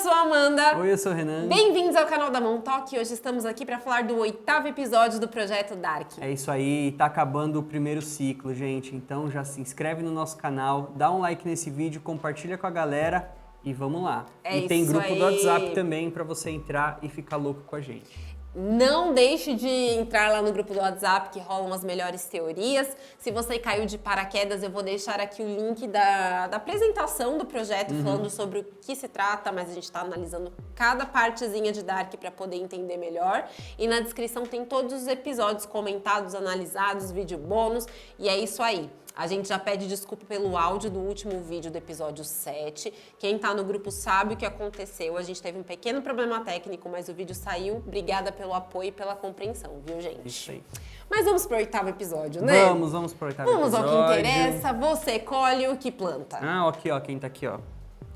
sou a Amanda. Oi, eu sou o Renan. Bem-vindos ao canal da Montauk. Hoje estamos aqui para falar do 8º episódio do Projeto Dark. É isso aí, tá acabando o primeiro ciclo, gente. Então já se inscreve no nosso canal, dá um like nesse vídeo, compartilha com a galera e vamos lá. E tem grupo do WhatsApp também para você entrar e ficar louco com a gente. Não deixe de entrar lá no grupo do WhatsApp que rolam as melhores teorias. Se você caiu de paraquedas, eu vou deixar aqui o link da apresentação do projeto, falando sobre o que se trata, mas a gente está analisando cada partezinha de Dark para poder entender melhor. E na descrição tem todos os episódios comentados, analisados, vídeo bônus, e é isso aí. A gente já pede desculpa pelo áudio do último vídeo do episódio 7. Quem tá no grupo sabe o que aconteceu. A gente teve um pequeno problema técnico, mas o vídeo saiu. Obrigada pelo apoio e pela compreensão, viu, gente? Isso aí. Mas vamos pro 8º episódio, né? Vamos pro 8º episódio. Vamos ao que interessa. Você colhe o que planta. Ah, aqui, ó, quem tá aqui, ó.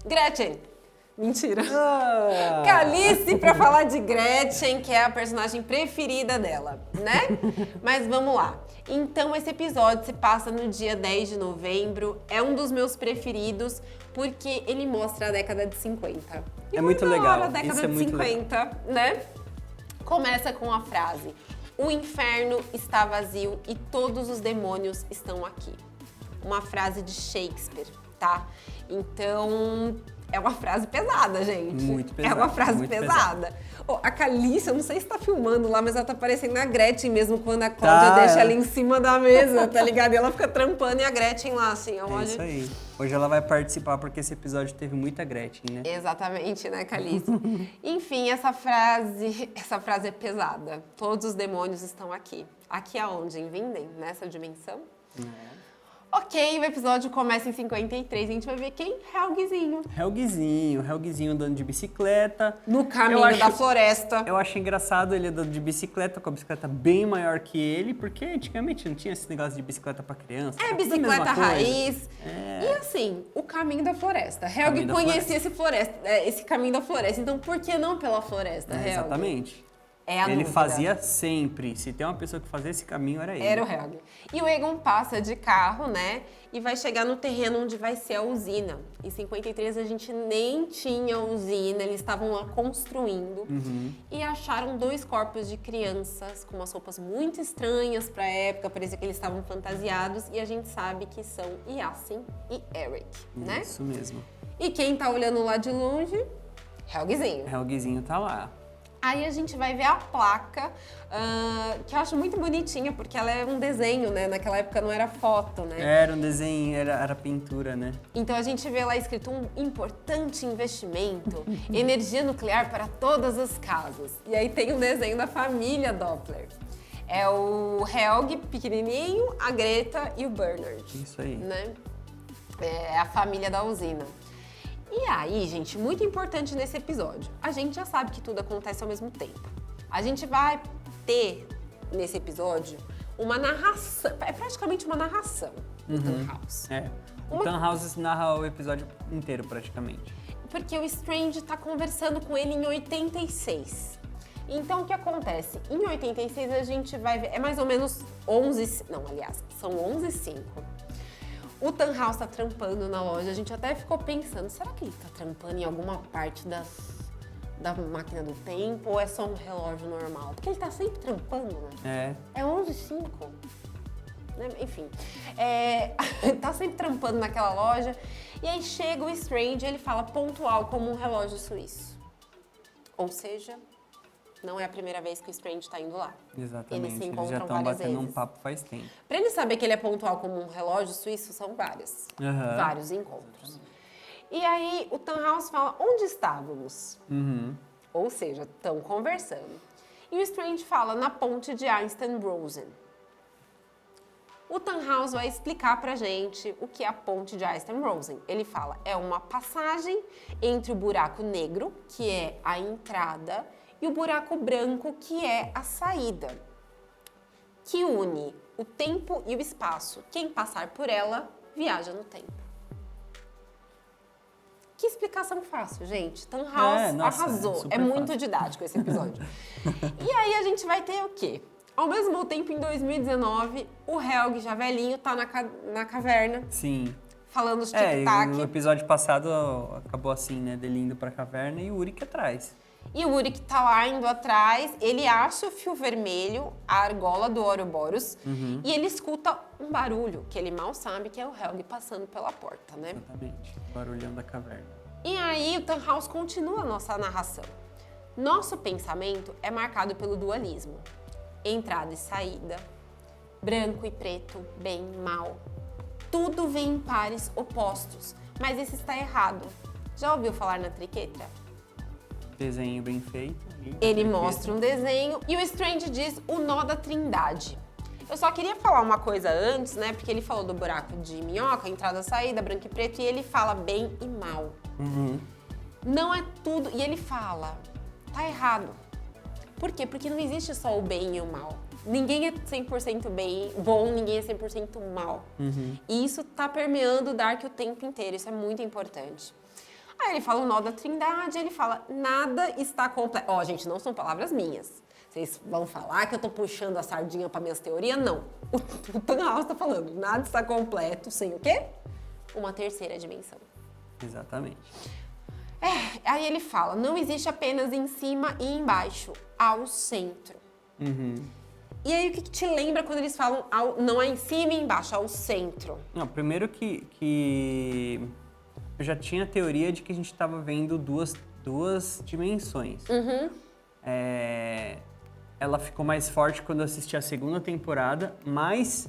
Gretchen. Mentira. Ah. Calice pra falar de Gretchen, que é a personagem preferida dela, né? Mas vamos lá. Então, esse episódio se passa no dia 10 de novembro. É um dos meus preferidos, porque ele mostra a década de 50. E é muito legal. A década Isso é de muito 50, legal. né? Começa com a frase: o inferno está vazio e todos os demônios estão aqui. Uma frase de Shakespeare, tá? Então, é uma frase pesada, gente. Muito pesada. É uma frase pesada. Oh, a Calice, eu não sei se tá filmando lá, mas ela tá parecendo a Gretchen mesmo quando a Cláudia deixa ela em cima da mesa, tá ligado? E ela fica trampando e a Gretchen lá, assim. É isso aí. Hoje ela vai participar porque esse episódio teve muita Gretchen, né? Exatamente, né, Calice? Enfim, essa frase é pesada. Todos os demônios estão aqui. Aqui aonde? Em Vinden? Nessa dimensão? Ok, o episódio começa em 53 e a gente vai ver quem? Helgzinho andando de bicicleta. No caminho da floresta. Eu acho engraçado ele andando de bicicleta, com a bicicleta bem maior que ele, porque antigamente não tinha esse negócio de bicicleta pra criança. É bicicleta raiz. E assim, o caminho da floresta. Helg conhecia esse caminho da floresta, então por que não pela floresta, Helg? Exatamente. Ele fazia sempre. Se tem uma pessoa que fazia esse caminho, era ele. Era o Helg. E o Egon passa de carro, né? E vai chegar no terreno onde vai ser a usina. Em 53 a gente nem tinha usina, eles estavam lá construindo. E acharam 2 corpos de crianças com umas roupas muito estranhas pra época, parecia que eles estavam fantasiados. E a gente sabe que são Yasin e Eric, né? Isso mesmo. E quem tá olhando lá de longe? Helgzinho. Helgzinho tá lá. Aí a gente vai ver a placa, que eu acho muito bonitinha, porque ela é um desenho, né? Naquela época não era foto, né? Era um desenho, era pintura, né? Então a gente vê lá escrito um importante investimento, energia nuclear para todas as casas. E aí tem um desenho da família Doppler. É o Helg pequenininho, a Greta e o Bernard. Isso aí. Né? É a família da usina. E aí, gente, muito importante nesse episódio, a gente já sabe que tudo acontece ao mesmo tempo. A gente vai ter, nesse episódio, uma narração, é praticamente uma narração do Tannhaus. O Tannhaus narra o episódio inteiro, praticamente. Porque o Strange tá conversando com ele em 86. Então, o que acontece? Em 86, a gente vai ver, é mais ou menos 11... Não, aliás, são 11h05. O Tannhaus tá trampando na loja, a gente até ficou pensando, será que ele tá trampando em alguma parte da máquina do tempo ou é só um relógio normal? Porque ele tá sempre trampando, né? É 11h05. Né? Enfim, tá sempre trampando naquela loja. E aí chega o Strange e ele fala pontual como um relógio suíço. Ou seja, não é a primeira vez que o Strange tá indo lá. Exatamente, Eles se eles encontram já estão várias batendo vezes. um papo faz tempo. Pra ele saber que ele é pontual como um relógio suíço, são vários encontros. E aí o Tannhaus fala, onde estávamos? Ou seja, estão conversando. E o Strange fala, na ponte de Einstein-Rosen. O Tannhaus vai explicar pra gente o que é a ponte de Einstein-Rosen. Ele fala, é uma passagem entre o buraco negro, que é a entrada, e o buraco branco, que é a saída, que une o tempo e o espaço. Quem passar por ela, viaja no tempo. Que explicação fácil, gente. Tannhaus arrasou. É muito fácil. didático esse episódio. E aí a gente vai ter o quê? Ao mesmo tempo, em 2019, o Helg, já velhinho, tá na caverna. Sim. falando os tic-tac. No episódio passado acabou assim, né? Dele indo pra caverna e o Uric atrás. E o Uric tá lá indo atrás, ele acha o fio vermelho, a argola do Ouroboros, e ele escuta um barulho, que ele mal sabe que é o Helg passando pela porta, né? Exatamente, o barulhão da caverna. E aí o Tannhaus continua a nossa narração. Nosso pensamento é marcado pelo dualismo. Entrada e saída, branco e preto, bem, mal. Tudo vem em pares opostos, mas isso está errado. Já ouviu falar na triquetra? Desenho bem feito. Ele mostra um desenho e o Strange diz o nó da trindade. Eu só queria falar uma coisa antes, né? Porque ele falou do buraco de minhoca, entrada, saída, branco e preto, e ele fala bem e mal. Não é tudo. E ele fala, tá errado. Por quê? Porque não existe só o bem e o mal. Ninguém é 100% bom, ninguém é 100% mal. E isso tá permeando o Dark o tempo inteiro, isso é muito importante. Aí ele fala o nó da trindade, ele fala, nada está completo. Ó, gente, não são palavras minhas. Vocês vão falar que eu tô puxando a sardinha para minhas teorias? Não. O Tannhaus tá falando, nada está completo sem o quê? Uma terceira dimensão. Exatamente. Aí ele fala, não existe apenas em cima e embaixo, ao centro. E aí o que te lembra quando eles falam não é em cima e embaixo, ao centro? Não, primeiro que eu já tinha a teoria de que a gente estava vendo duas dimensões. Ela ficou mais forte quando eu assisti a segunda temporada, mas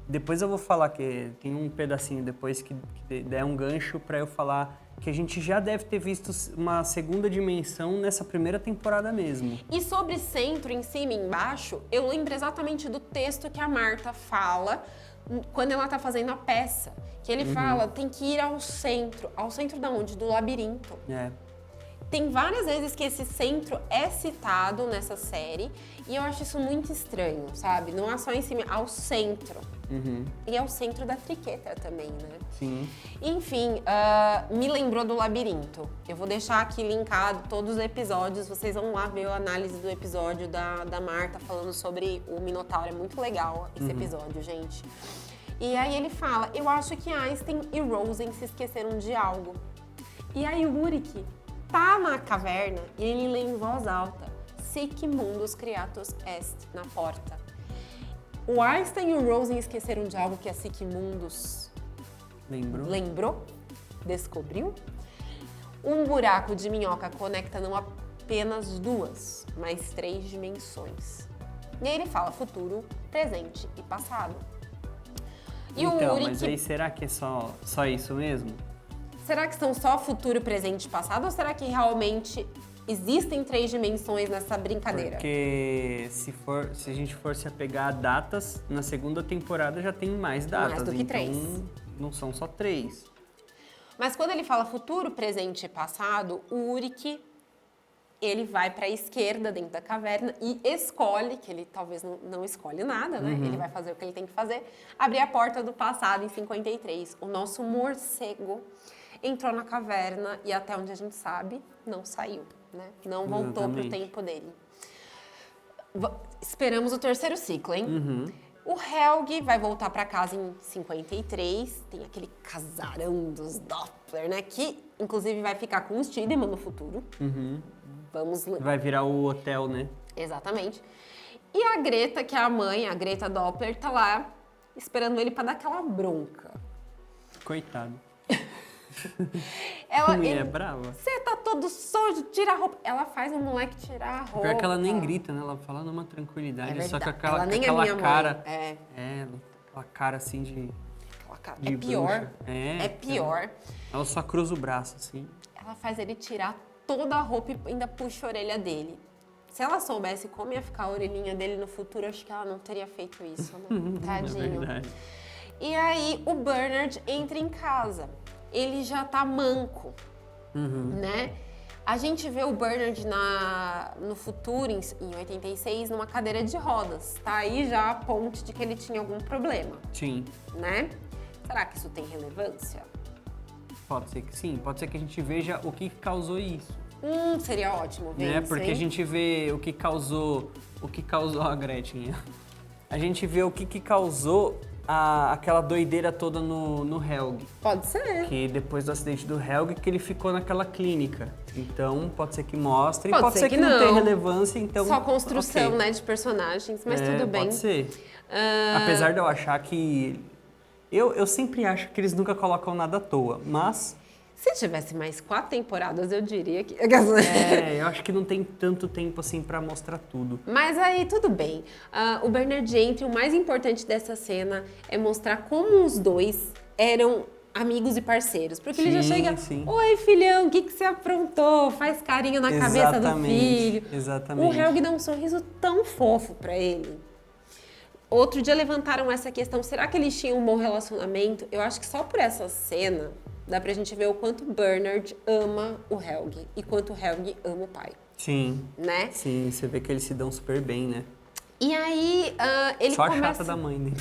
depois eu vou falar que tem um pedacinho depois que der um gancho para eu falar que a gente já deve ter visto uma segunda dimensão nessa primeira temporada mesmo. E sobre centro, em cima e embaixo, eu lembro exatamente do texto que a Marta fala quando ela tá fazendo a peça. Que ele fala, tem que ir ao centro. Ao centro da onde? Do labirinto. Tem várias vezes que esse centro é citado nessa série e eu acho isso muito estranho, sabe? Não é só em cima, ao centro. E é o centro da triquetra também, né? Sim. Enfim, me lembrou do labirinto. Eu vou deixar aqui linkado todos os episódios, vocês vão lá ver a análise do episódio da Marta falando sobre o Minotauro. É muito legal esse episódio, gente. E aí ele fala, eu acho que Einstein e Rosen se esqueceram de algo. E aí o Uric tá na caverna e ele lê em voz alta, Sic mundus creatus est, na porta. O Einstein e o Rosen esqueceram de algo que a Sic mundus lembrou? Descobriu? Um buraco de minhoca conecta não apenas duas, mas 3 dimensões. E aí ele fala futuro, presente e passado. E então, mas aí será que é só isso mesmo? Será que são só futuro, presente e passado? Ou será que realmente existem 3 dimensões nessa brincadeira? Porque se a gente for se apegar a datas, na segunda temporada já tem mais datas. Mais do que 3. Então não são só 3. Mas quando ele fala futuro, presente e passado, o Uric, ele vai para a esquerda dentro da caverna e escolhe, que ele talvez não escolhe nada, né? Ele vai fazer o que ele tem que fazer, abrir a porta do passado em 53. O nosso morcego entrou na caverna e até onde a gente sabe, não saiu, né? Não voltou pro tempo dele. Esperamos o terceiro ciclo, hein? O Helg vai voltar para casa em 53, tem aquele casarão dos Doppler, né? Que, inclusive, vai ficar com o Steedman no futuro. Vai virar o hotel, né? Exatamente. E a Greta, que é a mãe, a Greta Doppler, tá lá esperando ele para dar aquela bronca. Coitado. Ele é brava. Você tá todo sujo, tira a roupa. Ela faz o moleque tirar a roupa. Pior que ela nem grita, né? Ela fala numa tranquilidade, só que ela nem aquela é minha cara... mãe. Aquela cara assim de... É pior. Bruxa. É pior. Ela só cruza o braço, assim. Ela faz ele tirar toda a roupa e ainda puxa a orelha dele. Se ela soubesse como ia ficar a orelhinha dele no futuro, acho que ela não teria feito isso, né? Tadinho. É verdade. E aí o Bernard entra em casa. Ele já tá manco, né? A gente vê o Bernard no futuro, em 86, numa cadeira de rodas. Tá aí já a ponte de que ele tinha algum problema. Sim. Né? Será que isso tem relevância? Pode ser que sim. Pode ser que a gente veja o que causou isso. Seria ótimo ver isso, porque hein? a gente vê o que causou a Gretchen. A gente vê o que causou aquela doideira toda no Helg. Pode ser. Que depois do acidente do Helg, que ele ficou naquela clínica. Então, pode ser que mostre, pode ser que não tenha relevância, então... Só construção, né, de personagens, mas tudo bem. Pode ser. Apesar de eu achar que... Eu sempre acho que eles nunca colocam nada à toa, mas... Se tivesse mais 4 temporadas, eu diria que... eu acho que não tem tanto tempo assim pra mostrar tudo. Mas aí, tudo bem. O Bernard entra, o mais importante dessa cena é mostrar como os dois eram amigos e parceiros. Porque ele já chega, oi filhão, o que você aprontou? Faz carinho na cabeça do filho. Exatamente. O Helg dá um sorriso tão fofo pra ele. Outro dia levantaram essa questão, será que eles tinham um bom relacionamento? Eu acho que só por essa cena dá pra gente ver o quanto Bernard ama o Helg e quanto o Helg ama o pai. Sim. Né? Sim, você vê que eles se dão super bem, né? E aí, ele só começa... a chata da mãe, né?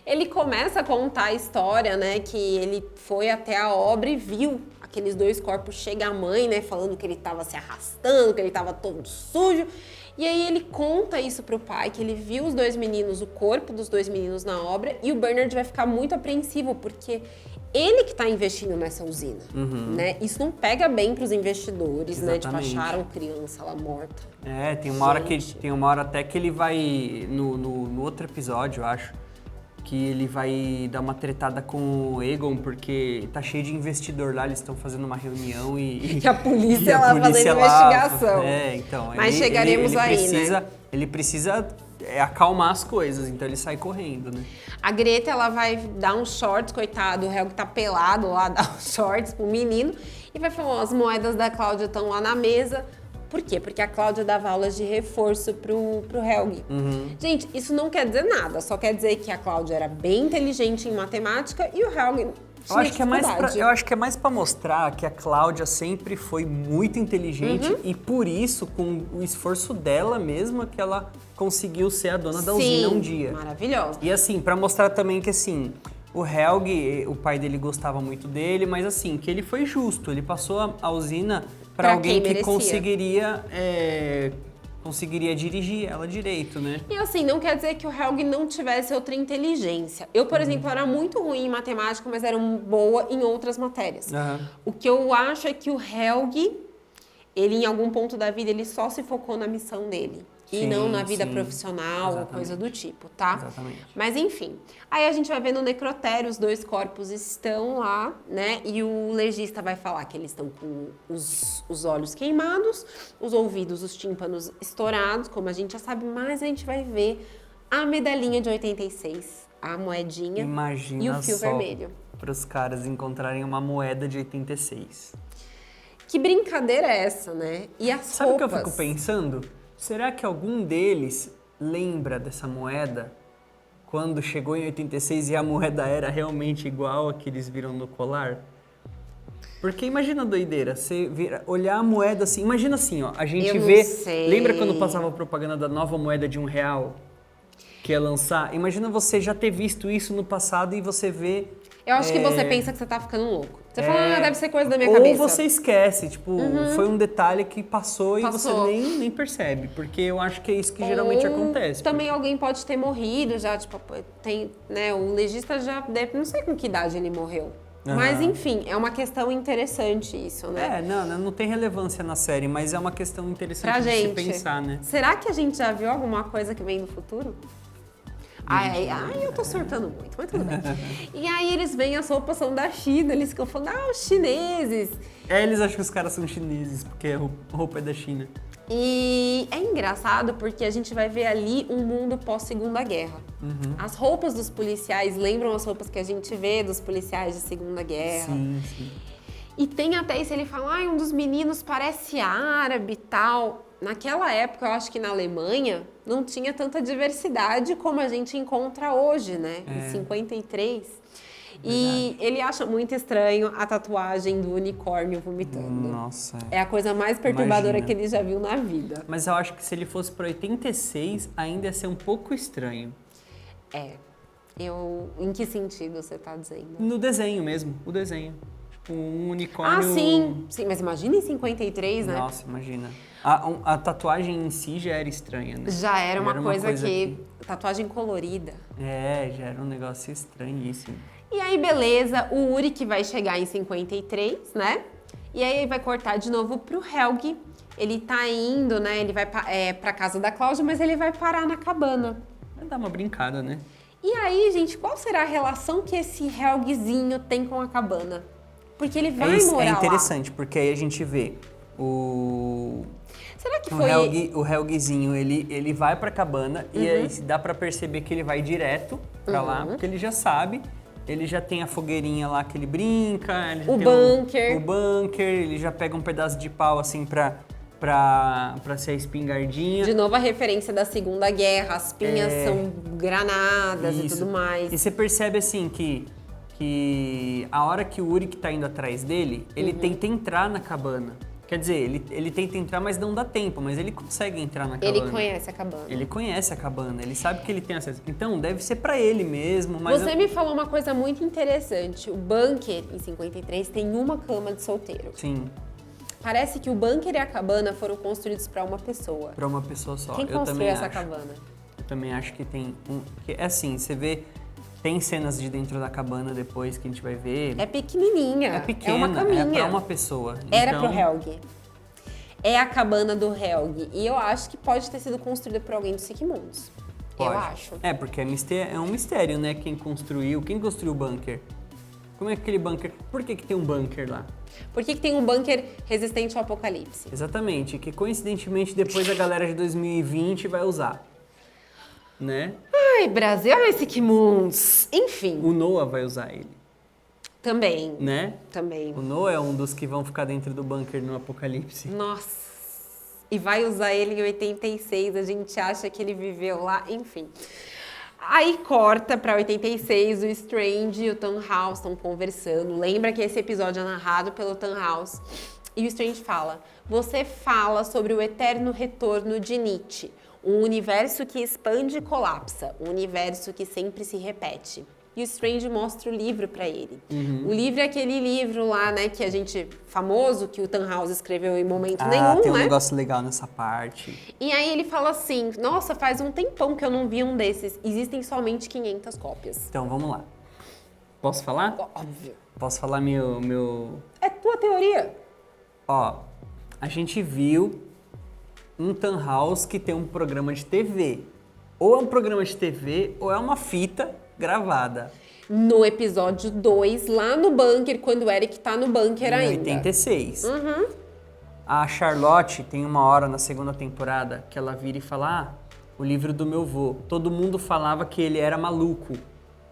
Ele começa a contar a história, né, que ele foi até a obra e viu aqueles 2 corpos. Chega a mãe, né, falando que ele tava se arrastando, que ele tava todo sujo. E aí ele conta isso pro pai, que ele viu os 2 meninos, o corpo dos 2 meninos na obra, e o Bernard vai ficar muito apreensivo, porque ele que tá investindo nessa usina, né? Isso não pega bem pros investidores, né? Tipo, acharam criança lá morta. Tem uma hora até que ele vai, no outro episódio, eu acho, que ele vai dar uma tretada com o Egon, porque tá cheio de investidor lá, eles estão fazendo uma reunião e a polícia lá fazendo investigação. Então. Mas chegaremos aí, né? Ele precisa acalmar as coisas, então ele sai correndo, né? A Greta, ela vai dar uns shorts, coitado, o Helg tá pelado lá, dá uns shorts pro menino e vai falar, as moedas da Cláudia estão lá na mesa. Por quê? Porque a Cláudia dava aulas de reforço pro Helg. Gente, isso não quer dizer nada, só quer dizer que a Cláudia era bem inteligente em matemática e o Helg tinha dificuldade. Eu acho que é mais pra mostrar que a Cláudia sempre foi muito inteligente e por isso, com o esforço dela mesma, que ela conseguiu ser a dona da usina um dia. Maravilhosa. E assim, pra mostrar também que assim, o Helg, o pai dele gostava muito dele, mas assim, que ele foi justo, ele passou a usina para alguém que conseguiria dirigir ela direito, né? E assim, não quer dizer que o Helg não tivesse outra inteligência. Eu, por exemplo, era muito ruim em matemática, mas era boa em outras matérias. O que eu acho é que o Helg, ele em algum ponto da vida, ele só se focou na missão dele. E não na vida profissional ou coisa do tipo, tá? Exatamente. Mas enfim, aí a gente vai ver no necrotério, os 2 corpos estão lá, né? E o legista vai falar que eles estão com os olhos queimados, os ouvidos, os tímpanos estourados, como a gente já sabe, mas a gente vai ver a medalhinha de 86, a moedinha e o fio vermelho. Para os caras encontrarem uma moeda de 86. Que brincadeira é essa, né? E as Sabe roupas? O que eu fico pensando? Será que algum deles lembra dessa moeda quando chegou em 86 e a moeda era realmente igual a que eles viram no colar? Porque imagina a doideira, você olhar a moeda assim, imagina assim, ó, a gente vê... Lembra quando passava a propaganda da nova moeda de R$1 que ia lançar? Imagina você já ter visto isso no passado e você vê... Eu acho que você pensa que você tá ficando louco. Você fala, deve ser coisa da minha cabeça. Ou você esquece, tipo, foi um detalhe que passou e você nem percebe. Porque eu acho que é isso que geralmente acontece. Também alguém pode ter morrido já, tipo, tem, né, o legista já deve, não sei com que idade ele morreu. Mas enfim, é uma questão interessante isso, né? Não tem relevância na série, mas é uma questão interessante de se pensar, né? Será que a gente já viu alguma coisa que vem do futuro? Ai, eu tô surtando muito, mas tudo bem. E aí eles veem as roupas são da China, eles ficam falando, os chineses. Eles acham que os caras são chineses, porque a roupa é da China. E é engraçado porque a gente vai ver ali um mundo pós-Segunda Guerra. As roupas dos policiais lembram as roupas que a gente vê dos policiais de Segunda Guerra. Sim. E tem até isso, ele fala, um dos meninos parece árabe e tal. Naquela época, eu acho que na Alemanha, não tinha tanta diversidade como a gente encontra hoje, né? Em 53. E ele acha muito estranho a tatuagem do unicórnio vomitando. Nossa. É a coisa mais perturbadora que ele já viu na vida. Mas eu acho que se ele fosse para 86, ainda ia ser um pouco estranho. Em que sentido você tá dizendo? No desenho mesmo, o desenho. um unicórnio... Ah, sim, mas imagina em 53, né? Nossa, imagina. A tatuagem em si já era estranha, né? Já era uma coisa que... Tatuagem colorida. Já era um negócio estranhíssimo. E aí, beleza, o Uri que vai chegar em 53, né? E aí vai cortar de novo pro Helgi. Ele tá indo, né? Ele vai pra casa da Cláudia, mas ele vai parar na cabana. Vai dar uma brincada, né? E aí, gente, qual será a relação que esse Helgizinho tem com a cabana? Porque ele vai morar lá. É interessante, porque aí a gente vê Será que foi... O Helgizinho, ele vai pra cabana e aí dá pra perceber que ele vai direto pra lá, porque ele já sabe, ele já tem a fogueirinha lá que ele brinca, ele já o tem bunker, ele já pega um pedaço de pau assim pra ser a espingardinha. De novo a referência da Segunda Guerra, as pinhas são granadas e tudo mais. E você percebe assim que a hora que o Uri que tá indo atrás dele, ele tenta entrar na cabana. Quer dizer, ele tenta entrar, mas não dá tempo, mas ele consegue entrar na cabana. Ele conhece a cabana. Ele conhece a cabana, ele sabe que ele tem acesso. Então, deve ser pra ele mesmo, mas... Você me falou uma coisa muito interessante. O bunker, em 53, tem uma cama de solteiro. Sim. Parece que o bunker e a cabana foram construídos pra uma pessoa. Pra uma pessoa só. Quem construiu essa cabana? Eu também acho que tem é assim, você vê... Tem cenas de dentro da cabana depois que a gente vai ver. É pequenininha. É pequena. É uma caminha. É pra uma pessoa. Era pro Helgi. É a cabana do Helgi. E eu acho que pode ter sido construída por alguém do Sigmunds. Pode. Eu acho. Porque é um mistério, né? Quem construiu o bunker? Como é que aquele bunker... Por que tem um bunker lá? Por que tem um bunker resistente ao apocalipse? Exatamente. Que coincidentemente depois a galera de 2020 vai usar. Né? Ai, Brasil, ai, Sigmunds. Enfim. O Noah vai usar ele. Também. Né? Também. O Noah é um dos que vão ficar dentro do bunker no apocalipse. Nossa. E vai usar ele em 86, a gente acha que ele viveu lá, enfim. Aí corta pra 86, o Strange e o Tannhaus estão conversando. Lembra que esse episódio é narrado pelo Tannhaus. E o Strange fala, você fala sobre o eterno retorno de Nietzsche. Um universo que expande e colapsa, um universo que sempre se repete. E o Strange mostra o livro pra ele. O livro é aquele livro lá, né, que a gente... famoso, que o Tannhaus escreveu em momento nenhum, tem um né? negócio legal nessa parte. E aí ele fala assim, nossa, faz um tempão que eu não vi um desses. Existem somente 500 cópias. Então, vamos lá. Posso falar? Óbvio. Posso falar meu... É tua teoria. Ó, a gente viu um Tannhaus que tem um programa de TV. Ou é um programa de TV, ou é uma fita gravada. No episódio 2, lá no bunker, quando o Eric tá no bunker ainda. Em 86. A Charlotte tem uma hora na segunda temporada que ela vira e fala, o livro do meu vô. Todo mundo falava que ele era maluco.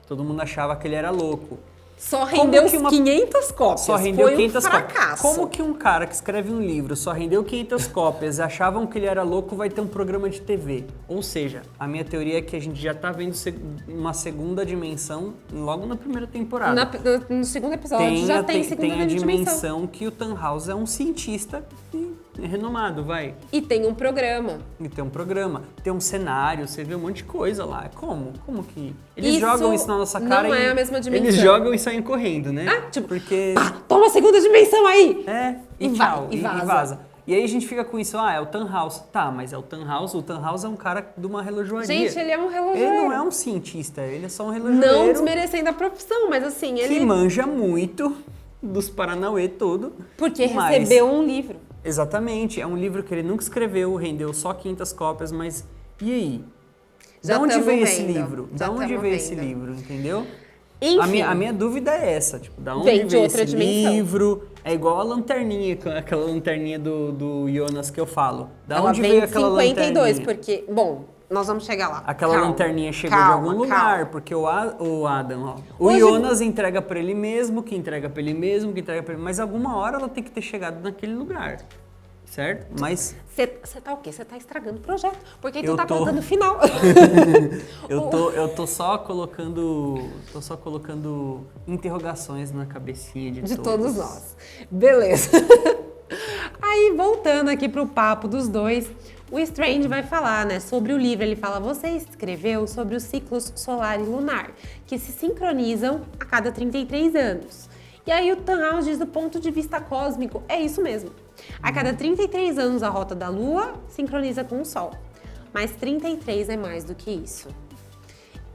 Todo mundo achava que ele era louco. Só rendeu 500 cópias. Só rendeu Foi 500 um fracasso. Como que um cara que escreve um livro só rendeu 500 cópias e achavam que ele era louco vai ter um programa de TV? Ou seja, a minha teoria é que a gente já tá vendo uma segunda dimensão logo na primeira temporada. No segundo episódio já tem segunda dimensão. Tem a dimensão que o Tannhaus é um cientista renomado, vai. E tem um programa. E tem um programa, tem um cenário, você vê um monte de coisa lá. Como que... Eles jogam isso na nossa cara não é a mesma dimensão. Eles jogam e saem correndo, né? Porque... toma a segunda dimensão aí! E tchau, e vaza. E aí a gente fica com isso, é o Tannhaus. Tá, mas é o Tannhaus é um cara de uma relojoaria. Gente, ele é um relojoeiro. Ele não é um cientista, ele é só um relojoeiro. Não desmerecendo a profissão, mas assim, ele... Que manja muito dos Paranauê todo. Porque recebeu um livro. Exatamente, é um livro que ele nunca escreveu, rendeu só 500 cópias, mas e aí? Já de onde veio esse vendo. livro? De onde veio esse livro, entendeu? Enfim. A minha dúvida é essa, tipo, da onde veio esse livro? É igual a lanterninha, aquela lanterninha do Jonas que eu falo. Da onde veio aquela lanterninha? 52, porque, bom, nós vamos chegar lá. Aquela lanterninha chegou de algum lugar, porque o Adam, ó. O Jonas entrega pra ele mesmo, que entrega pra ele mesmo, que entrega pra ele... Mas alguma hora ela tem que ter chegado naquele lugar, certo? Mas... Você tá o quê? Você tá estragando o projeto, porque tu tá colocando o final. eu tô só colocando interrogações na cabecinha de todos nós. Beleza. Aí, voltando aqui pro papo dos dois... O Strange vai falar, né, sobre o livro. Ele fala, você escreveu sobre os ciclos solar e lunar, que se sincronizam a cada 33 anos. E aí o Tannhaus diz, do ponto de vista cósmico, é isso mesmo. A cada 33 anos a rota da Lua sincroniza com o Sol. Mas 33 é mais do que isso.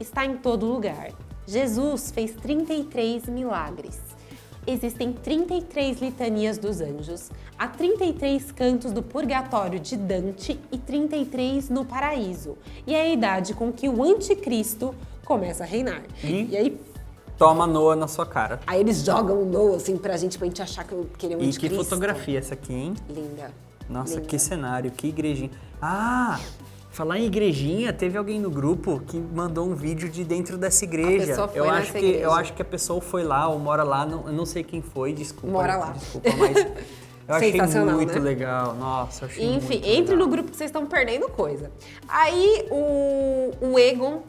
Está em todo lugar. Jesus fez 33 milagres. Existem 33 litanias dos anjos, há 33 cantos do purgatório de Dante e 33 no paraíso. E é a idade com que o anticristo começa a reinar. E aí... Toma Noah na sua cara. Aí eles jogam o Noah, assim, pra gente achar que ele é um anticristo. E que fotografia essa aqui, hein? Linda. Nossa, linda. Que cenário, que igrejinha. Ah, falar em igrejinha, teve alguém no grupo que mandou um vídeo de dentro dessa igreja. A pessoa foi nessa igreja. Eu acho que a pessoa foi lá ou mora lá, eu não sei quem foi, desculpa. Mora lá. Desculpa, mas eu achei muito né? legal. Nossa, eu achei muito legal. Enfim, entre no grupo que vocês estão perdendo coisa. Aí o Egon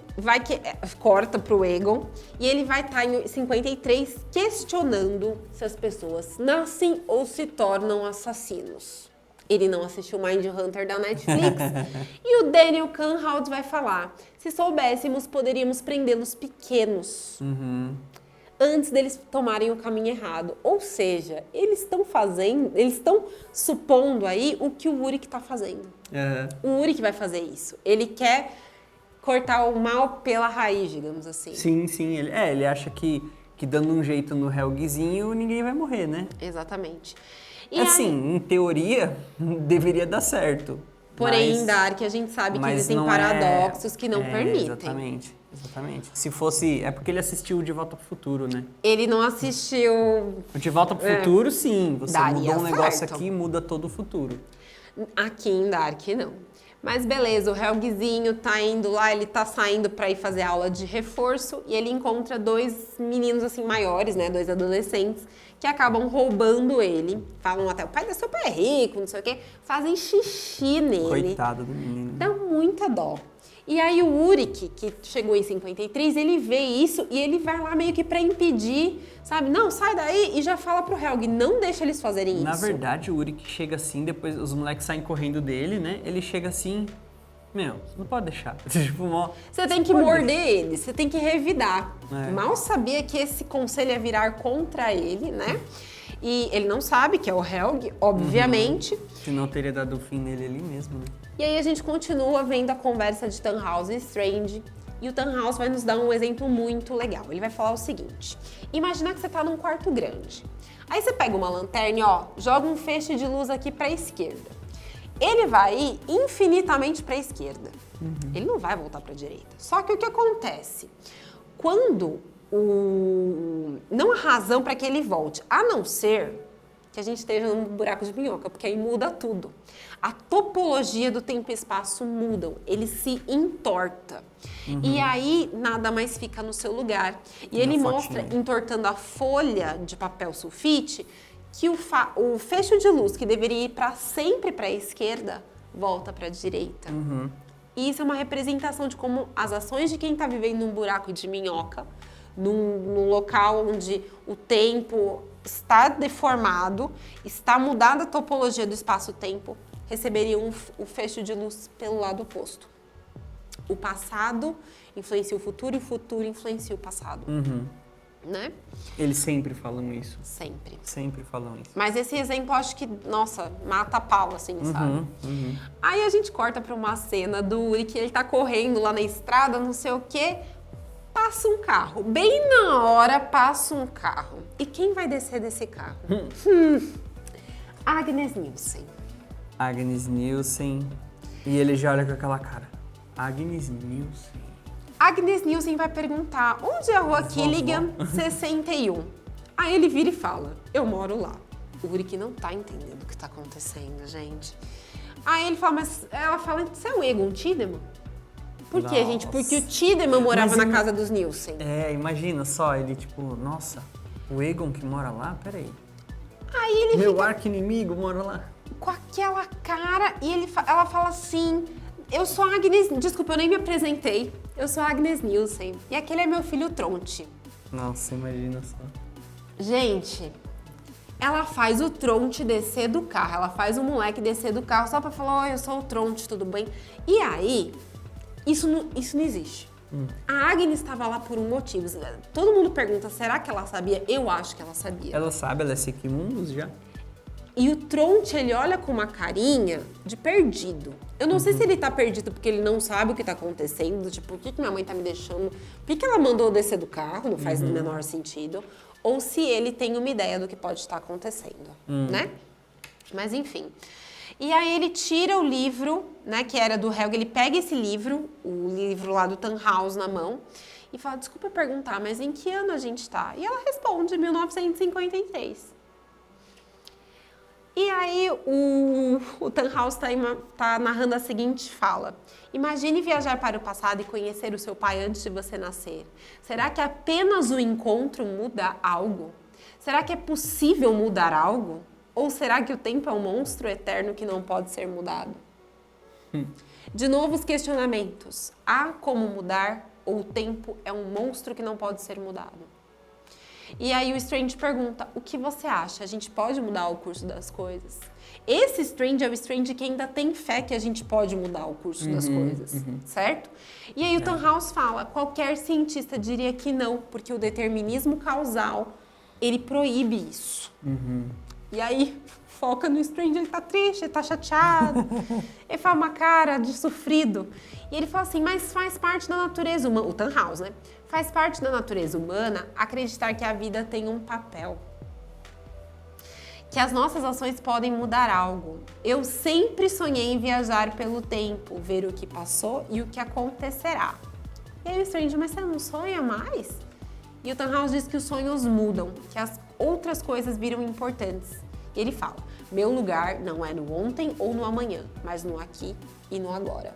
corta pro Egon e ele vai estar em 53 questionando se as pessoas nascem ou se tornam assassinos. Ele não assistiu Mindhunter da Netflix. E o Daniel Cunningham vai falar, se soubéssemos, poderíamos prendê-los pequenos. Antes deles tomarem o caminho errado. Ou seja, eles estão supondo aí o que o Uric está fazendo. O Uric vai fazer isso. Ele quer cortar o mal pela raiz, digamos assim. Sim. Ele acha que dando um jeito no Helgzinho, ninguém vai morrer, né? Exatamente. E assim, em teoria, deveria dar certo. Porém, em Dark, a gente sabe que existem paradoxos que não permitem. Exatamente. Se fosse... É porque ele assistiu De Volta pro Futuro, né? Ele não assistiu... O De Volta pro Futuro, sim. Você daria mudou um negócio certo. aqui e muda todo o futuro. Aqui em Dark, não. Mas beleza, o Helgzinho tá indo lá, ele tá saindo pra ir fazer aula de reforço e ele encontra dois meninos assim maiores, né, 2 adolescentes, que acabam roubando ele. Falam até, o pai do seu pai é rico, não sei o quê, fazem xixi nele. Coitado do menino. Dá muita dó. E aí o Uric, que chegou em 53, ele vê isso e ele vai lá meio que pra impedir, sabe? Não, sai daí e já fala pro Helg, não deixa eles fazerem isso. Na verdade, o Uric chega assim, depois os moleques saem correndo dele, né? Ele chega assim, meu, você não pode deixar. Você tem que morder ele, você tem que revidar. Mal sabia que esse conselho ia virar contra ele, né? E ele não sabe que é o Helg, obviamente. Senão teria dado o fim nele ali mesmo, né? E aí a gente continua vendo a conversa de Tannhaus e Strange. E o Tannhaus vai nos dar um exemplo muito legal. Ele vai falar o seguinte. Imagina que você tá num quarto grande. Aí você pega uma lanterna e, ó, joga um feixe de luz aqui pra esquerda. Ele vai ir infinitamente pra esquerda. Ele não vai voltar pra direita. Só que o que acontece? Quando não há razão para que ele volte, a não ser que a gente esteja num buraco de minhoca, porque aí muda tudo. A topologia do tempo e espaço mudam, ele se entorta. E aí nada mais fica no seu lugar. E ele mostra, entortando a folha de papel sulfite, que o fecho de luz que deveria ir para sempre para a esquerda, volta para a direita. E isso é uma representação de como as ações de quem está vivendo num buraco de minhoca, num local onde o tempo está deformado, está mudada a topologia do espaço-tempo, receberiam o fecho de luz pelo lado oposto. O passado influencia o futuro e o futuro influencia o passado. Né? Eles sempre falam isso. Sempre. Sempre falam isso. Mas esse exemplo eu acho que, nossa, mata a pau, assim, sabe? Aí a gente corta pra uma cena do Uri que ele tá correndo lá na estrada, não sei o quê, passa um carro. Bem na hora passa um carro. E quem vai descer desse carro? Agnes Nielsen. Agnes Nielsen. E ele já olha com aquela cara. Agnes Nielsen. Agnes Nielsen vai perguntar, onde é a rua Killigan 61? Aí ele vira e fala, eu moro lá. O Uric não tá entendendo o que tá acontecendo, gente. Aí ele fala, mas ela fala, você é o Egon Tiedemann? Por quê, gente? Porque o Tiedemann morava na casa dos Nielsen. Imagina só, ele tipo, nossa, o Egon que mora lá? Peraí. Aí ele Meu arqui-inimigo mora lá. Com aquela cara, e ela fala assim, eu sou a Agnes, desculpa, eu nem me apresentei. Eu sou a Agnes Nielsen e aquele é meu filho Tronte. Nossa, imagina só. Gente, ela faz o Tronte descer do carro, ela faz o moleque descer do carro só pra falar, eu sou o Tronte, tudo bem? E aí, isso não existe. A Agnes estava lá por um motivo. Todo mundo pergunta, será que ela sabia? Eu acho que ela sabia. Ela sabe, ela é Sequimundus já. E o Tronte, ele olha com uma carinha de perdido. Eu não sei se ele tá perdido porque ele não sabe o que tá acontecendo. Tipo, por que minha mãe tá me deixando? Por que ela mandou eu descer do carro? Não faz o menor sentido. Ou se ele tem uma ideia do que pode estar acontecendo, né? Mas enfim. E aí ele tira o livro, né, que era do Helga, ele pega esse livro, o livro lá do Tannhaus na mão, e fala, desculpa perguntar, mas em que ano a gente tá? E ela responde, 1953. E aí o Tannhaus tá narrando a seguinte fala. Imagine viajar para o passado e conhecer o seu pai antes de você nascer. Será que apenas o encontro muda algo? Será que é possível mudar algo? Ou será que o tempo é um monstro eterno que não pode ser mudado? De novo os questionamentos. Há como mudar ou o tempo é um monstro que não pode ser mudado? E aí o Strange pergunta, o que você acha? A gente pode mudar o curso das coisas? Esse Strange é o Strange que ainda tem fé que a gente pode mudar o curso das coisas, certo? E aí o Tannhaus fala, qualquer cientista diria que não, porque o determinismo causal, ele proíbe isso. E aí foca no Strange, ele tá triste, ele tá chateado, ele faz uma cara de sofrido. E ele fala assim, mas faz parte da natureza humana, o Tannhaus, né? Faz parte da natureza humana acreditar que a vida tem um papel. Que as nossas ações podem mudar algo. Eu sempre sonhei em viajar pelo tempo, ver o que passou e o que acontecerá. E aí o Strange, mas você não sonha mais? E o Tannhaus diz que os sonhos mudam, que as outras coisas viram importantes. E ele fala, meu lugar não é no ontem ou no amanhã, mas no aqui e no agora.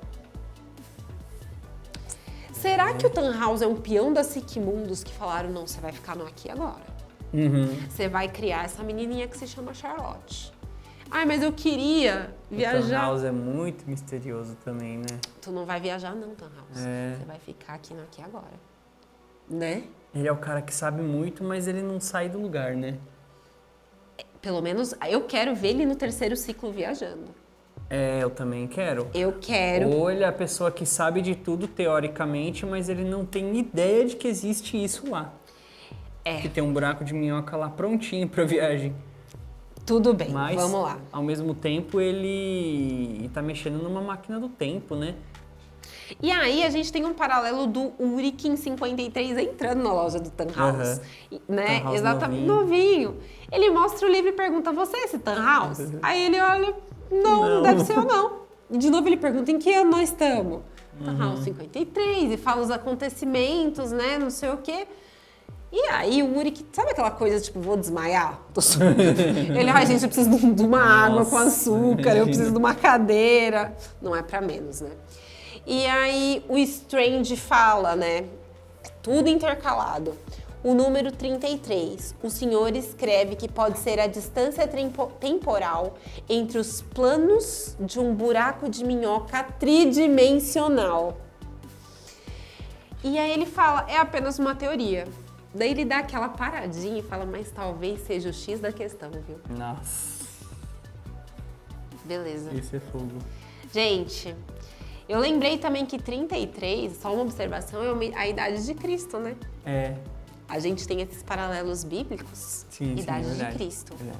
Será que o Tannhaus é um peão da Sequimundus que falaram, não, você vai ficar no aqui e agora? Você vai criar essa menininha que se chama Charlotte. Ai, mas eu queria viajar. O Tannhaus é muito misterioso também, né? Tu não vai viajar não, Tannhaus. Você vai ficar aqui no aqui e agora. Né? Ele é o cara que sabe muito, mas ele não sai do lugar, né? Pelo menos eu quero ver ele no terceiro ciclo viajando. É, eu também quero. Eu quero. Ou ele é a pessoa que sabe de tudo teoricamente, mas ele não tem ideia de que existe isso lá. Que tem um buraco de minhoca lá prontinho pra viagem. Tudo bem, mas, vamos lá. Ao mesmo tempo, ele tá mexendo numa máquina do tempo, né? E aí a gente tem um paralelo do Ulrich em 53 entrando na loja do Tannhaus, né? Tannhaus Exatamente, novinho. Ele mostra o livro e pergunta, você é esse Tannhaus? Aí ele olha, não, deve ser eu não. E de novo ele pergunta, em que ano nós estamos? Tannhaus 53, e fala os acontecimentos, né, não sei o quê. E aí o Ulrich, sabe aquela coisa, tipo, vou desmaiar? Ele, ai gente, eu preciso de uma água com açúcar, eu preciso de uma cadeira. Não é pra menos, né? E aí o Strange fala, né? É tudo intercalado. O número 33, o senhor escreve que pode ser a distância temporal entre os planos de um buraco de minhoca tridimensional. E aí ele fala, é apenas uma teoria. Daí ele dá aquela paradinha e fala, mas talvez seja o X da questão, viu? Nossa. Beleza. Esse é fogo. Gente, eu lembrei também que 33, só uma observação, é a idade de Cristo, né? É. A gente tem esses paralelos bíblicos. Sim, idade verdade, de Cristo. Verdade.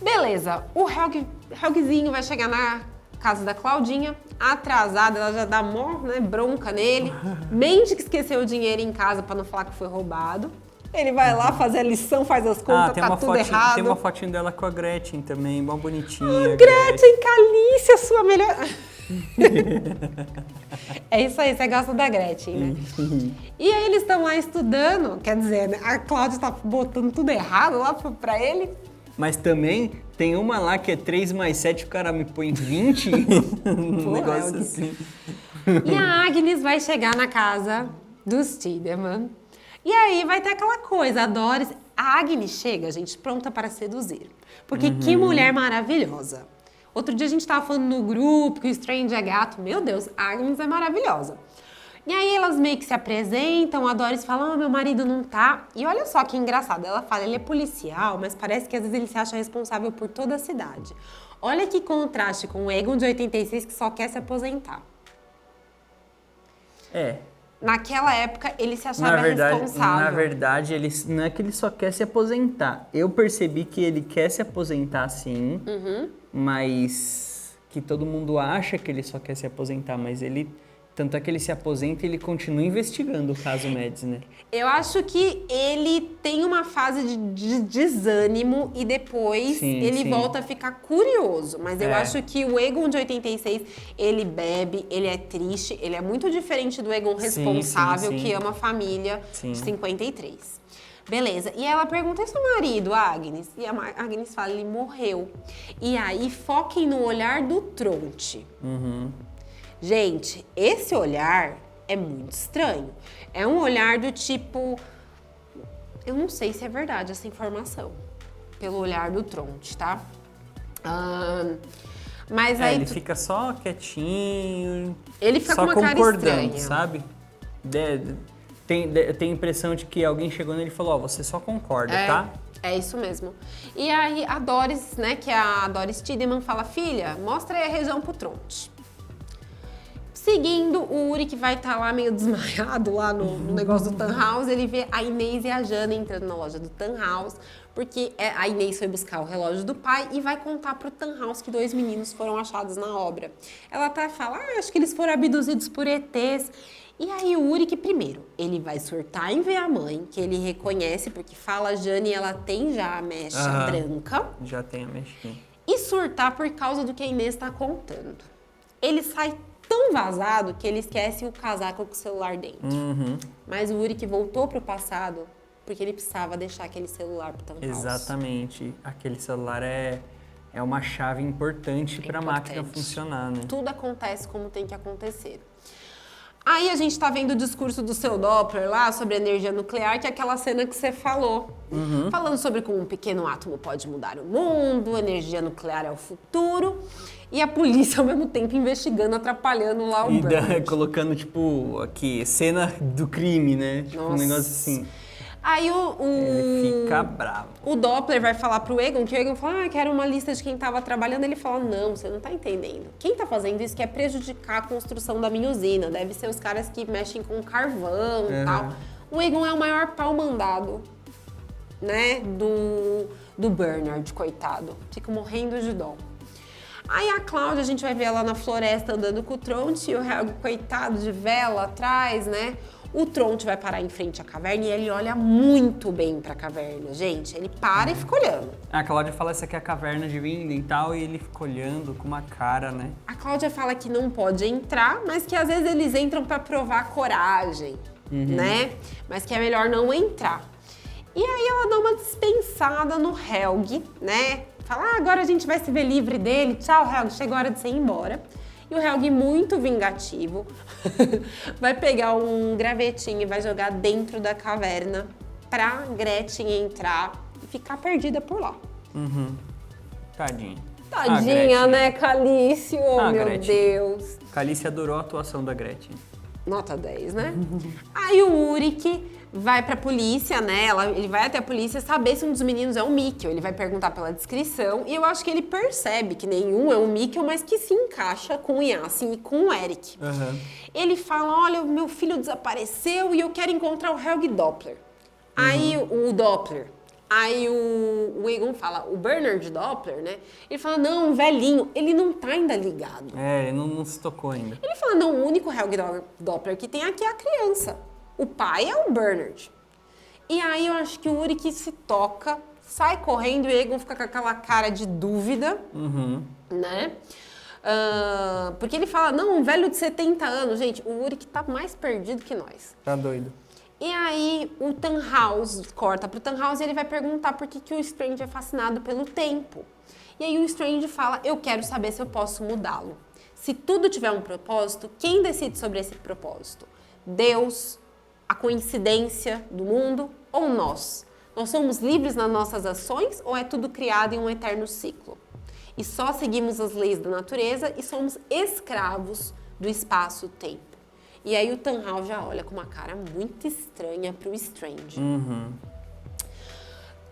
Beleza, o Helgzinho vai chegar na casa da Claudinha, atrasada, ela já dá mó, né, bronca nele, mente que esqueceu o dinheiro em casa pra não falar que foi roubado. Ele vai lá fazer a lição, faz as contas, tá tudo errado. Tem uma fotinho dela com a Gretchen também, mó bonitinha. Gretchen, Calícia, sua melhor... É isso aí, você gosta da Gretchen, né? E aí eles estão lá estudando, quer dizer, né, a Cláudia tá botando tudo errado lá pra ele. Mas também tem uma lá que é 3 mais 7, o cara me põe 20. Um negócio assim. E a Agnes vai chegar na casa dos Tiedemann. E aí vai ter aquela coisa, a Doris... A Agnes chega, gente, pronta para seduzir. Porque que mulher maravilhosa. Outro dia a gente tava falando no grupo que o Strange é gato. Meu Deus, a Agnes é maravilhosa. E aí elas meio que se apresentam, a Doris fala, meu marido não tá. E olha só que engraçado, ela fala, ele é policial, mas parece que às vezes ele se acha responsável por toda a cidade. Olha que contraste com o Egon de 86 que só quer se aposentar. Naquela época, ele se achava responsável. Na verdade, não é que ele só quer se aposentar. Eu percebi que ele quer se aposentar, sim, mas que todo mundo acha que ele só quer se aposentar, mas ele... Tanto é que ele se aposenta e ele continua investigando o caso Mads, né? Eu acho que ele tem uma fase de desânimo e depois ele volta a ficar curioso. Mas eu acho que o Aegon de 86, ele bebe, ele é triste, ele é muito diferente do Aegon responsável que ama a família de 53. Beleza. E ela pergunta, e seu marido, Agnes? E a Agnes fala, ele morreu. E aí, foquem no olhar do Tronte. Gente, esse olhar é muito estranho. É um olhar do tipo... Eu não sei se é verdade essa informação. Pelo olhar do Tronte, tá? Mas aí... Ele fica só quietinho. Ele fica só com uma cara estranha, sabe? Tem a impressão de que alguém chegou nele e falou, você só concorda, tá? É isso mesmo. E aí a Doris, né, que é a Doris Tiedemann, fala, filha, mostra aí a região pro Tronte. Seguindo, o Uri, que vai estar lá meio desmaiado lá no negócio do Tannhaus, ele vê a Inês e a Jana entrando na loja do Tannhaus, porque a Inês foi buscar o relógio do pai e vai contar pro Tannhaus que 2 meninos foram achados na obra. Ela até fala, acho que eles foram abduzidos por ETs. E aí o Uri, que primeiro, ele vai surtar em ver a mãe, que ele reconhece, porque fala a Jane e ela tem já a mecha branca. Já tem a mechinha. E surtar por causa do que a Inês está contando. Ele sai tão vazado que ele esquece o casaco com o celular dentro. Mas o Uri que voltou pro passado porque ele precisava deixar aquele celular pro Tannhaus. Exatamente. Aquele celular é uma chave importante para a máquina funcionar, né? Tudo acontece como tem que acontecer. Aí a gente tá vendo o discurso do seu Doppler lá sobre energia nuclear, que é aquela cena que você falou. Falando sobre como um pequeno átomo pode mudar o mundo, energia nuclear é o futuro. E a polícia, ao mesmo tempo, investigando, atrapalhando lá o Bernard. Colocando, tipo, aqui, cena do crime, né? Tipo, um negócio assim. Aí ele fica bravo. O Doppler vai falar pro Aegon, que o Aegon fala, quero uma lista de quem tava trabalhando. Ele fala, não, você não tá entendendo. Quem tá fazendo isso quer prejudicar a construção da minha usina. Deve ser os caras que mexem com carvão e tal. O Aegon é o maior pau mandado, né, do Bernard, coitado. Fica morrendo de dó. Aí a Cláudia, a gente vai ver ela na floresta andando com o Tronte e o Helg, coitado, de vela atrás, né? O Tronte vai parar em frente à caverna e ele olha muito bem pra caverna, gente. Ele para e fica olhando. A Cláudia fala essa aqui é a caverna de Winden e tal, e ele fica olhando com uma cara, né? A Cláudia fala que não pode entrar, mas que às vezes eles entram pra provar coragem, né? Mas que é melhor não entrar. E aí ela dá uma dispensada no Helg, né? Fala, agora a gente vai se ver livre dele. Tchau, Helg, chegou a hora de você ir embora. E o Helg, muito vingativo, vai pegar um gravetinho e vai jogar dentro da caverna pra Gretchen entrar e ficar perdida por lá. Tadinha. Tadinha, né, Calice? Oh, meu Gretchen. Deus. Calice adorou a atuação da Gretchen. Nota 10, né? Aí o Ulrich vai pra polícia, né? Ele vai até a polícia saber se um dos meninos é um Mikkel. Ele vai perguntar pela descrição e eu acho que ele percebe que nenhum é um Mikkel, mas que se encaixa com o Yasin e com o Eric. Ele fala, olha, o meu filho desapareceu e eu quero encontrar o Helg Doppler. Aí o Doppler... Aí o Aegon fala, o Bernard Doppler, né? Ele fala, não, velhinho, ele não tá ainda ligado. Ele não se tocou ainda. Ele fala, não, o único Helg Doppler que tem aqui é a criança. O pai é o Bernard. E aí eu acho que o Ulrich se toca, sai correndo e o Aegon fica com aquela cara de dúvida, né? Porque ele fala, não, um velho de 70 anos. Gente, o Ulrich tá mais perdido que nós. Tá doido. E aí o Tannhaus corta pro Tannhaus e ele vai perguntar por que o Strange é fascinado pelo tempo. E aí o Strange fala, eu quero saber se eu posso mudá-lo. Se tudo tiver um propósito, quem decide sobre esse propósito? Deus, a coincidência do mundo ou nós? Nós somos livres nas nossas ações ou é tudo criado em um eterno ciclo? E só seguimos as leis da natureza e somos escravos do espaço-tempo. E aí o Tannhaus já olha com uma cara muito estranha pro Strange.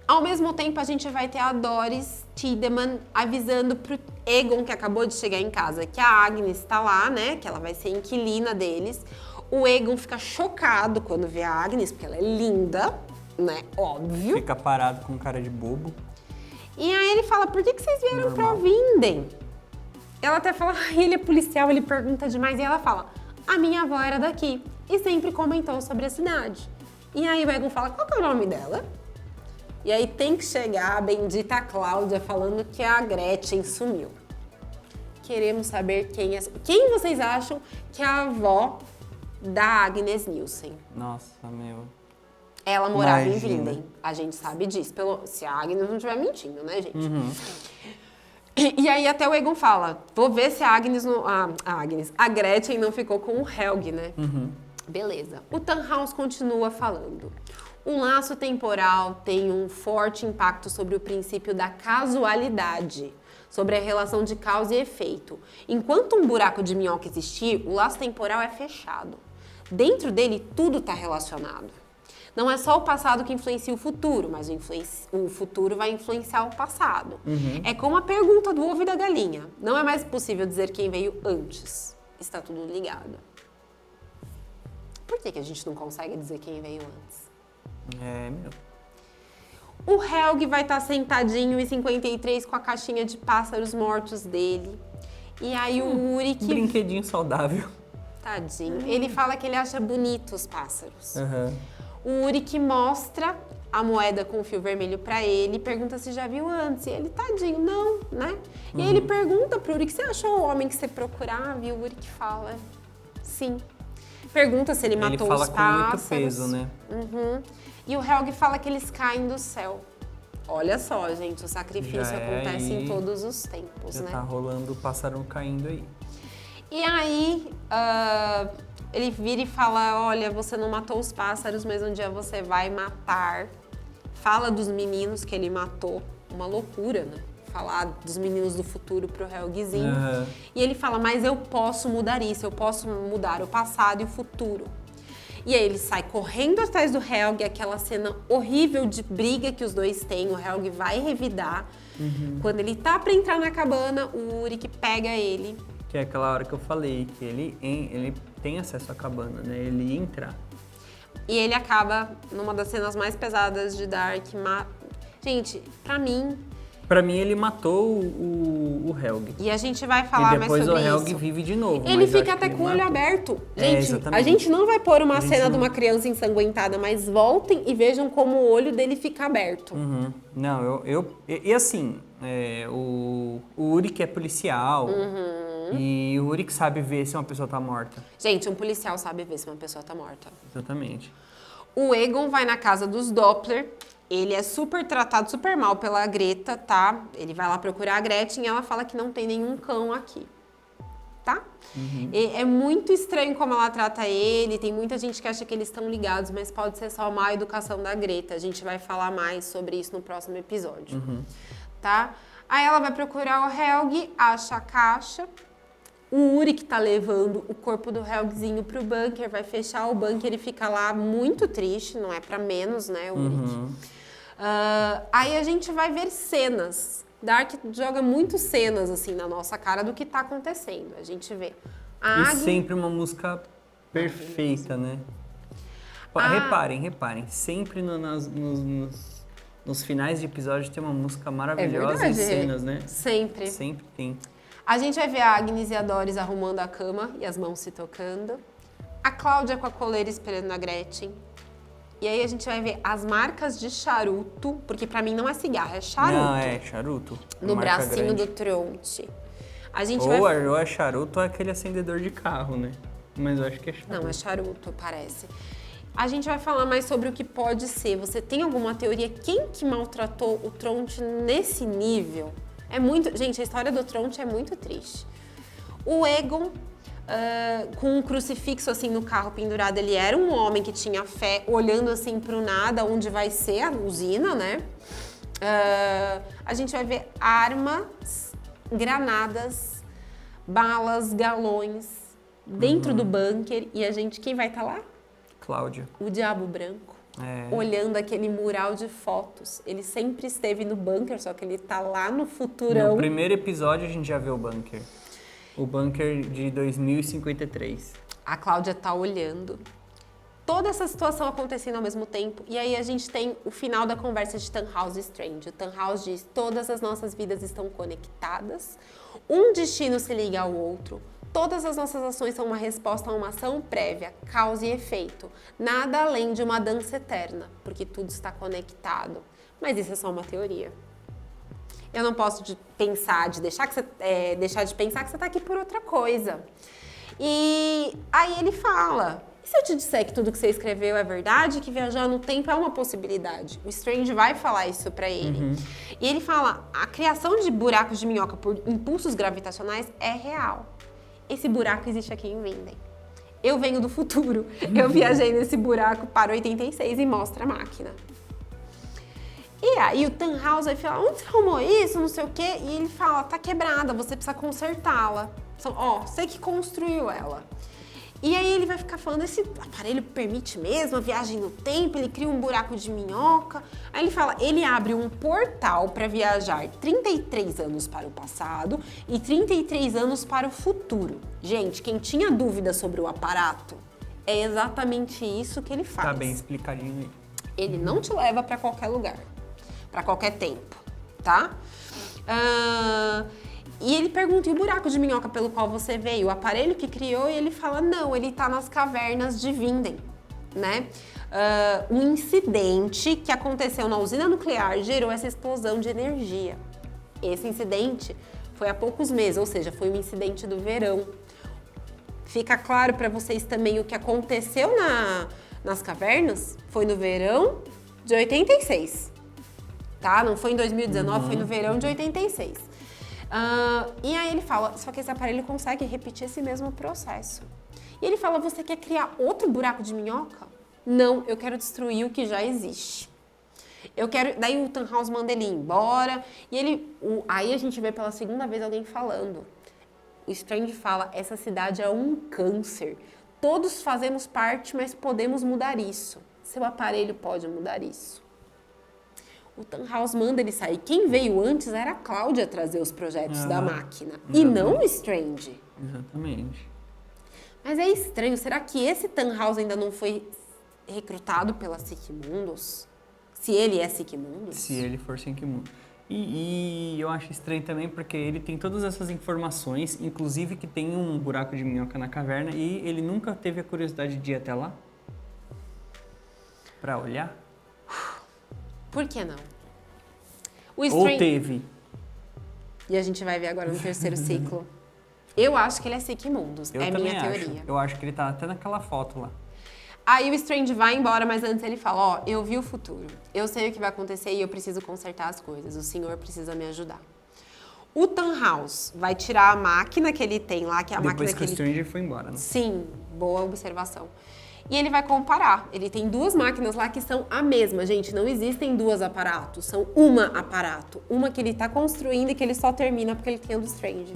Ao mesmo tempo, a gente vai ter a Doris Tiedemann avisando pro Aegon, que acabou de chegar em casa, que a Agnes tá lá, né? Que ela vai ser inquilina deles. O Aegon fica chocado quando vê a Agnes, porque ela é linda, né? Óbvio. Fica parado com cara de bobo. E aí ele fala, por que vocês vieram pra Vinden? Ela até fala, ele é policial, ele pergunta demais. E ela fala, a minha avó era daqui e sempre comentou sobre a cidade. E aí o Aegon fala, qual que é o nome dela? E aí tem que chegar a bendita Cláudia falando que a Gretchen sumiu. Queremos saber quem vocês acham que é a avó da Agnes Nielsen. Nossa, meu... Ela morava em Vinden. A gente sabe disso. Se a Agnes não estiver mentindo, né, gente? Uhum. E aí até o Aegon fala, vou ver se a Agnes não... A Gretchen não ficou com o Helg, né? Uhum. Beleza. O Tannhaus continua falando. Um laço temporal tem um forte impacto sobre o princípio da casualidade, sobre a relação de causa e efeito. Enquanto um buraco de minhoca existir, o laço temporal é fechado. Dentro dele, tudo está relacionado. Não é só o passado que influencia o futuro, mas o futuro vai influenciar o passado. Uhum. É como a pergunta do ovo e da galinha. Não é mais possível dizer quem veio antes. Está tudo ligado. Por que a gente não consegue dizer quem veio antes? O Helg vai estar sentadinho em 53 com a caixinha de pássaros mortos dele. E aí o Uric... Brinquedinho saudável. Tadinho. Ele fala que ele acha bonito os pássaros. Uhum. O Uric mostra a moeda com o fio vermelho pra ele e pergunta se já viu antes. E ele, tadinho, não, né? E aí ele pergunta pro Uric, você achou o homem que você procurava? E o Uric fala, sim. Pergunta se ele matou os pássaros. Ele fala com muito peso, né? Uhum. E o Helg fala que eles caem do céu. Olha só, gente, o sacrifício acontece em todos os tempos, né? Tá rolando o pássaro caindo aí. E aí, ele vira e fala, olha, você não matou os pássaros, mas um dia você vai matar. Fala dos meninos que ele matou. Uma loucura, né? Falar dos meninos do futuro pro Helgzinho. Uhum. E ele fala, mas eu posso mudar isso, eu posso mudar o passado e o futuro. E aí ele sai correndo atrás do Helg, aquela cena horrível de briga que os dois têm, o Helg vai revidar. Uhum. Quando ele tá pra entrar na cabana, o Uric pega ele. Que é aquela hora que eu falei, que ele tem acesso à cabana, né? Ele entra. E ele acaba numa das cenas mais pesadas de Dark. Gente, pra mim... Pra mim, ele matou o Helg. E a gente vai falar mais sobre isso. E depois o Helg vive de novo. Ele fica até com o olho aberto. Gente, a gente não vai pôr uma cena de uma criança ensanguentada, mas voltem e vejam como o olho dele fica aberto. Uhum. Não, E assim, o Uric é policial. Uhum. E o Uric sabe ver se uma pessoa tá morta. Gente, um policial sabe ver se uma pessoa tá morta. Exatamente. O Aegon vai na casa dos Doppler. Ele é super tratado, super mal pela Greta, tá? Ele vai lá procurar a Gretchen e ela fala que não tem nenhum cão aqui, tá? Uhum. É muito estranho como ela trata ele, tem muita gente que acha que eles estão ligados, mas pode ser só má educação da Greta. A gente vai falar mais sobre isso no próximo episódio, tá? Aí ela vai procurar o Helg, acha a caixa. O Uric tá levando o corpo do Helgzinho pro bunker, vai fechar o bunker e fica lá muito triste, não é pra menos, né, o Uric? Aí a gente vai ver cenas. Dark joga muito cenas, assim, na nossa cara do que tá acontecendo. A gente vê E sempre uma música perfeita, né? Reparem. Sempre nos finais de episódio tem uma música maravilhosa e cenas, né? Sempre. Sempre tem. A gente vai ver a Agnes e a Doris arrumando a cama e as mãos se tocando. A Cláudia com a coleira esperando a Gretchen. E aí a gente vai ver as marcas de charuto, porque pra mim não é cigarro, é charuto. Não, é charuto. No bracinho do Tronte. A gente ou é charuto ou é aquele acendedor de carro, né? Mas eu acho que é charuto. Não, é charuto, parece. A gente vai falar mais sobre o que pode ser. Você tem alguma teoria? Quem que maltratou o Tronte nesse nível? É muito... Gente, a história do Tronte é muito triste. O Aegon, com um crucifixo assim no carro pendurado, ele era um homem que tinha fé, olhando assim pro nada, onde vai ser a usina, né? A gente vai ver armas, granadas, balas, galões dentro do bunker. E a gente, quem vai estar lá? Cláudia. O Diabo Branco. Olhando aquele mural de fotos. Ele sempre esteve no bunker, só que ele tá lá no futurão. No primeiro episódio a gente já vê o bunker. O bunker de 2053. A Cláudia tá olhando. Toda essa situação acontecendo ao mesmo tempo. E aí a gente tem o final da conversa de Tannhaus e Strange. O Tannhaus diz, todas as nossas vidas estão conectadas. Um destino se liga ao outro. Todas as nossas ações são uma resposta a uma ação prévia, causa e efeito. Nada além de uma dança eterna, porque tudo está conectado. Mas isso é só uma teoria. Eu não posso deixar de pensar que você está aqui por outra coisa. E aí ele fala, e se eu te disser que tudo que você escreveu é verdade, que viajar no tempo é uma possibilidade? O Strange vai falar isso pra ele. E ele fala, a criação de buracos de minhoca por impulsos gravitacionais é real. Esse buraco existe aqui em Winden. Eu venho do futuro, eu viajei nesse buraco para 86 e mostra a máquina. E aí o Tannhaus vai falar, onde você arrumou isso, não sei o quê? E ele fala, tá quebrada, você precisa consertá-la. Você que construiu ela. E aí ele vai ficar falando, esse aparelho permite mesmo a viagem no tempo, ele cria um buraco de minhoca. Aí ele fala, ele abre um portal para viajar 33 anos para o passado e 33 anos para o futuro. Gente, quem tinha dúvida sobre o aparato, é exatamente isso que ele faz. Tá bem explicadinho aí. Ele não te leva para qualquer lugar, para qualquer tempo, tá? E ele pergunta, e o buraco de minhoca pelo qual você veio? O aparelho que criou? E ele fala, não, ele tá nas cavernas de Winden, né? Um incidente que aconteceu na usina nuclear gerou essa explosão de energia. Esse incidente foi há poucos meses, ou seja, foi um incidente do verão. Fica claro para vocês também o que aconteceu nas cavernas? Foi no verão de 86, tá? Não foi em 2019, foi no verão de 86. E aí ele fala, só que esse aparelho consegue repetir esse mesmo processo. E ele fala, você quer criar outro buraco de minhoca? Não, eu quero destruir o que já existe. Daí o Tannhaus manda ele ir embora, e aí a gente vê pela segunda vez alguém falando. O Strange fala, essa cidade é um câncer. Todos fazemos parte, mas podemos mudar isso. Seu aparelho pode mudar isso. O Tannhaus manda ele sair. Quem veio antes era a Cláudia trazer os projetos da máquina. Exatamente. E não o Strange. Exatamente. Mas é estranho. Será que esse Tannhaus ainda não foi recrutado pela Sigmundus? Se ele é Sigmundus? Se ele for Sigmundus. E eu acho estranho também porque ele tem todas essas informações, inclusive que tem um buraco de minhoca na caverna e ele nunca teve a curiosidade de ir até lá? Pra olhar? Por que não? Ou teve. E a gente vai ver agora no terceiro ciclo. Eu acho que ele é Sigmundus, é minha teoria. Eu acho que ele tá até naquela foto lá. Aí o Strange vai embora, mas antes ele fala, eu vi o futuro. Eu sei o que vai acontecer e eu preciso consertar as coisas. O senhor precisa me ajudar. O Tannhaus vai tirar a máquina que ele tem lá, que é a máquina que Depois que o Strange foi embora, né? Sim, boa observação. E ele vai comparar. Ele tem duas máquinas lá que são a mesma. Gente, não existem duas aparatos, são uma aparato. Uma que ele tá construindo e que ele só termina porque ele tem a do Strange.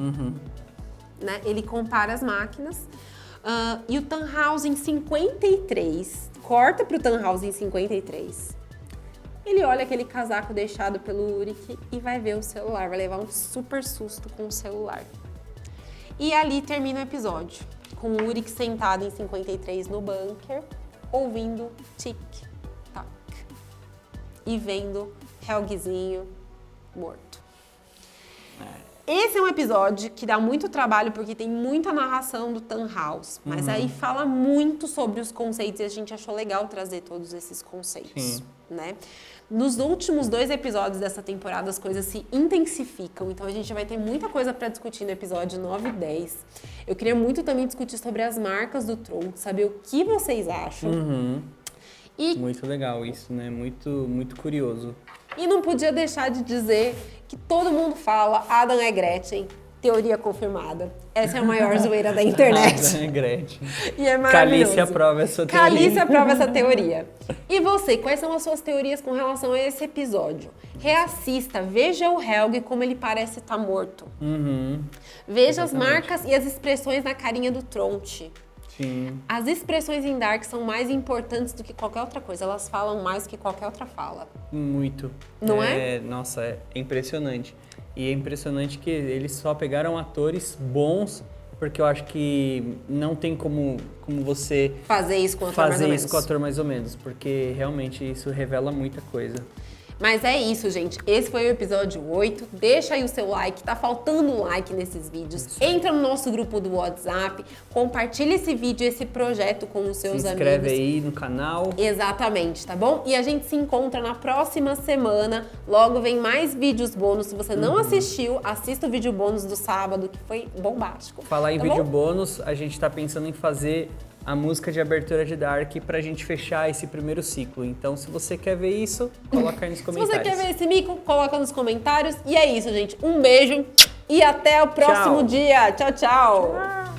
Né? Ele compara as máquinas. E o Tannhaus em 53, corta pro Tannhaus em 53. Ele olha aquele casaco deixado pelo Urich e vai ver o celular. Vai levar um super susto com o celular. E ali termina o episódio. Com o Urich sentado em 53 no bunker, ouvindo tic-tac e vendo Helgzinho morto. Esse é um episódio que dá muito trabalho porque tem muita narração do Tannhaus, mas aí fala muito sobre os conceitos e a gente achou legal trazer todos esses conceitos, né? Nos últimos 2 episódios dessa temporada as coisas se intensificam, então a gente vai ter muita coisa para discutir no episódio 9 e 10. Eu queria muito também discutir sobre as marcas do Tron, saber o que vocês acham. Muito legal isso, né? Muito curioso. E não podia deixar de dizer que todo mundo fala Adam é Gretchen, teoria confirmada. Essa é a maior zoeira da internet. Adam é Gretchen. E é maravilhoso. Calice aprova essa teoria. Calice aprova essa teoria. E você, quais são as suas teorias com relação a esse episódio? Reassista, veja o Helg como ele parece estar morto. Veja as marcas e as expressões na carinha do Tronte. Sim. As expressões em Dark são mais importantes do que qualquer outra coisa. Elas falam mais do que qualquer outra fala. Muito. Não é? Nossa, é impressionante. E é impressionante que eles só pegaram atores bons porque eu acho que não tem como você fazer isso com o ator mais ou menos. Com o ator mais ou menos, porque realmente isso revela muita coisa. Mas é isso, gente. Esse foi o episódio 8. Deixa aí o seu like. Tá faltando like nesses vídeos. Entra no nosso grupo do WhatsApp. Compartilha esse vídeo, esse projeto com os seus amigos. Se inscreve aí no canal. Exatamente, tá bom? E a gente se encontra na próxima semana. Logo vem mais vídeos bônus. Se você não assistiu, assista o vídeo bônus do sábado, que foi bombástico. Falar em vídeo bônus, a gente tá pensando em fazer a música de abertura de Dark pra gente fechar esse primeiro ciclo. Então, se você quer ver isso, coloca aí nos comentários. Se você quer ver esse mico, coloca nos comentários. E é isso, gente. Um beijo e até o próximo dia. Tchau, tchau.